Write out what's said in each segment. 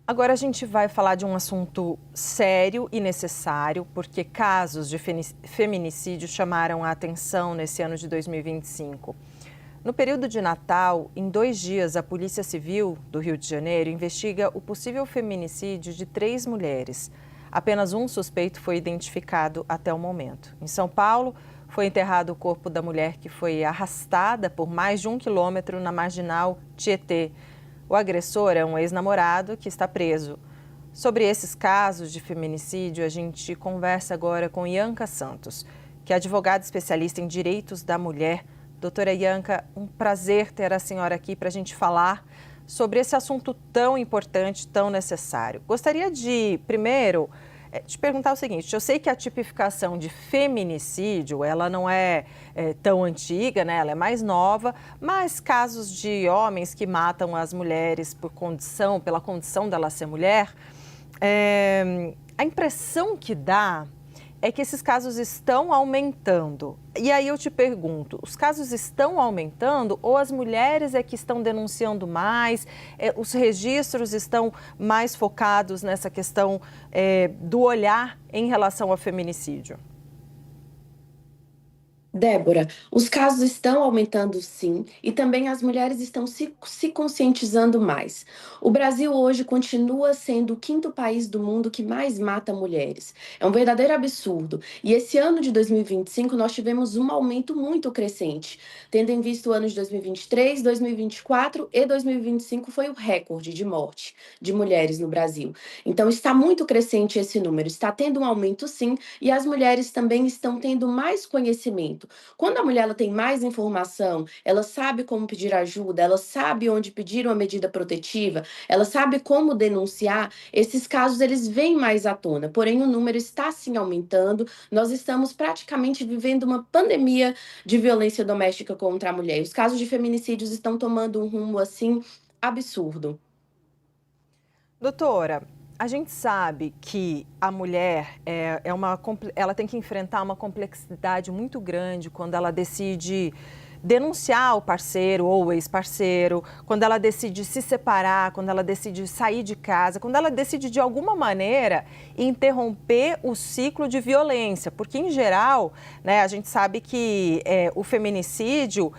Agora a gente vai falar de um assunto sério e necessário, porque casos de feminicídio chamaram a atenção nesse ano de 2025. No período de Natal, em 2 dias, a Polícia Civil do Rio de Janeiro investiga o possível feminicídio de 3 mulheres. Apenas um suspeito foi identificado até o momento. Em São Paulo, foi enterrado o corpo da mulher que foi arrastada por mais de 1 quilômetro na marginal Tietê. O agressor é um ex-namorado que está preso. Sobre esses casos de feminicídio, a gente conversa agora com Ianca Santos, que é advogada especialista em direitos da mulher. Doutora Ianca, um prazer ter a senhora aqui para a gente falar sobre esse assunto tão importante, tão necessário. Gostaria de, primeiro, te perguntar o seguinte: eu sei que a tipificação de feminicídio, ela não é tão antiga, né? Ela é mais nova, mas casos de homens que matam as mulheres pela condição dela ser mulher, a impressão que dá é que esses casos estão aumentando. E aí eu te pergunto, os casos estão aumentando ou as mulheres é que estão denunciando mais? Os registros estão mais focados nessa questão do olhar em relação ao feminicídio? Débora, os casos estão aumentando sim, e também as mulheres estão se conscientizando mais. O Brasil hoje continua sendo o 5º país do mundo que mais mata mulheres. É um verdadeiro absurdo. E esse ano de 2025 nós tivemos um aumento muito crescente, tendo em vista o ano de 2023, 2024 e 2025 foi o recorde de morte de mulheres no Brasil. Então está muito crescente esse número, está tendo um aumento sim, e as mulheres também estão tendo mais conhecimento. Quando a mulher ela tem mais informação, ela sabe como pedir ajuda, ela sabe onde pedir uma medida protetiva, ela sabe como denunciar, esses casos eles vêm mais à tona. Porém, o número está sim aumentando. Nós estamos praticamente vivendo uma pandemia de violência doméstica contra a mulher. Os casos de feminicídios estão tomando um rumo assim absurdo. Doutora, a gente sabe que a mulher ela tem que enfrentar uma complexidade muito grande quando ela decide denunciar o parceiro ou o ex-parceiro, quando ela decide se separar, quando ela decide sair de casa, quando ela decide de alguma maneira interromper o ciclo de violência, porque em geral, né, a gente sabe que o feminicídio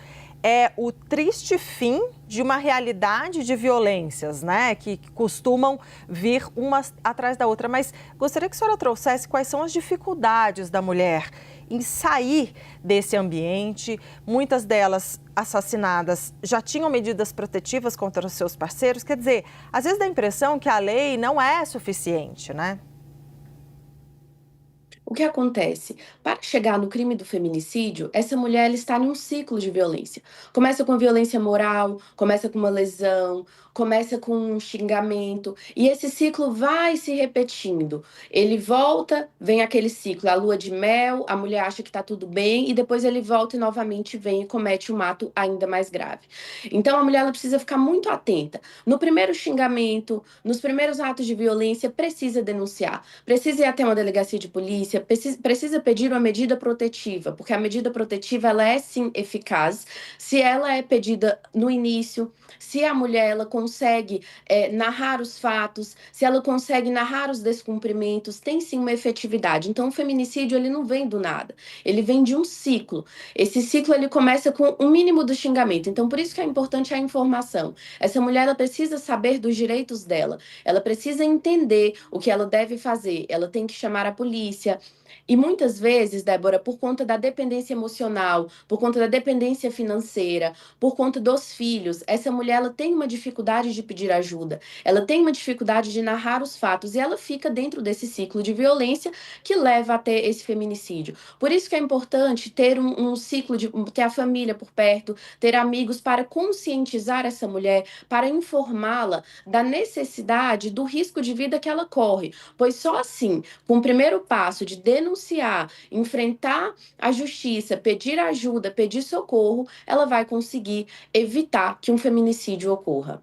é o triste fim de uma realidade de violências, né, que costumam vir uma atrás da outra. Mas gostaria que a senhora trouxesse quais são as dificuldades da mulher em sair desse ambiente. Muitas delas assassinadas já tinham medidas protetivas contra os seus parceiros. Quer dizer, às vezes dá a impressão que a lei não é suficiente, né? O que acontece? Para chegar no crime do feminicídio, essa mulher ela está em um ciclo de violência. Começa com violência moral, começa com uma lesão, começa com um xingamento, e esse ciclo vai se repetindo. Ele volta, vem aquele ciclo, a lua de mel, a mulher acha que está tudo bem, e depois ele volta e novamente vem e comete um ato ainda mais grave. Então a mulher ela precisa ficar muito atenta. No primeiro xingamento, nos primeiros atos de violência, precisa denunciar. Precisa ir até uma delegacia de polícia, precisa pedir uma medida protetiva, porque a medida protetiva ela é sim eficaz se ela é pedida no início, se a mulher ela consegue narrar os fatos, se ela consegue narrar os descumprimentos, tem sim uma efetividade. Então o feminicídio ele não vem do nada, ele vem de um ciclo. Esse ciclo ele começa com o mínimo do xingamento. Então por isso que é importante a informação. Essa mulher ela precisa saber dos direitos dela, ela precisa entender o que ela deve fazer, ela tem que chamar a polícia. E muitas vezes, Débora, por conta da dependência emocional, por conta da dependência financeira, por conta dos filhos, essa mulher ela tem uma dificuldade de pedir ajuda, ela tem uma dificuldade de narrar os fatos e ela fica dentro desse ciclo de violência que leva até esse feminicídio. Por isso que é importante ter um ciclo de ter a família por perto, ter amigos para conscientizar essa mulher, para informá-la da necessidade do risco de vida que ela corre, pois só assim, com o primeiro passo de denunciar, enfrentar a justiça, pedir ajuda, pedir socorro, ela vai conseguir evitar que um feminicídio ocorra.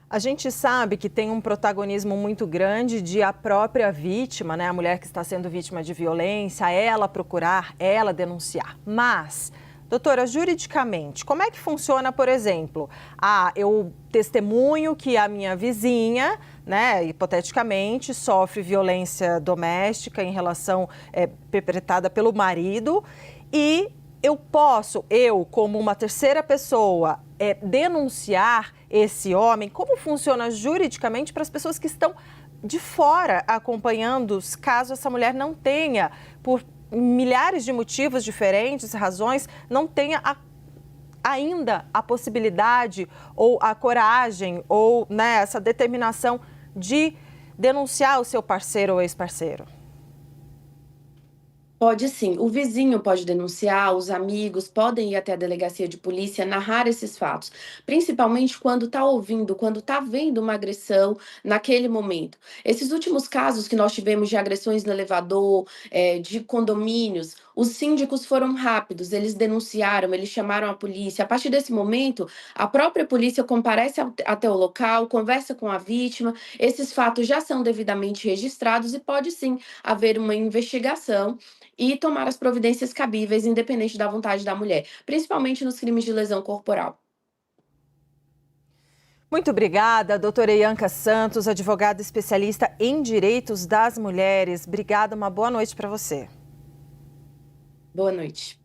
A gente sabe que tem um protagonismo muito grande de a própria vítima, né, a mulher que está sendo vítima de violência, ela procurar, ela denunciar. Mas Doutora, juridicamente, como é que funciona, por exemplo? Eu testemunho que a minha vizinha, né, hipoteticamente, sofre violência doméstica em relação perpetrada pelo marido e eu, como uma terceira pessoa, denunciar esse homem. Como funciona juridicamente para as pessoas que estão de fora acompanhando, caso essa mulher não tenha, por milhares de motivos diferentes, razões, não tenha ainda a possibilidade ou a coragem ou, né, essa determinação de denunciar o seu parceiro ou ex-parceiro? Pode sim, o vizinho pode denunciar, os amigos podem ir até a delegacia de polícia narrar esses fatos, principalmente quando está ouvindo, quando está vendo uma agressão naquele momento. Esses últimos casos que nós tivemos de agressões no elevador, de condomínios, os síndicos foram rápidos, eles denunciaram, eles chamaram a polícia. A partir desse momento, a própria polícia comparece até o local, conversa com a vítima, esses fatos já são devidamente registrados e pode sim haver uma investigação e tomar as providências cabíveis, independente da vontade da mulher, principalmente nos crimes de lesão corporal. Muito obrigada, doutora Ianca Santos, advogada especialista em direitos das mulheres. Obrigada, uma boa noite para você. Boa noite.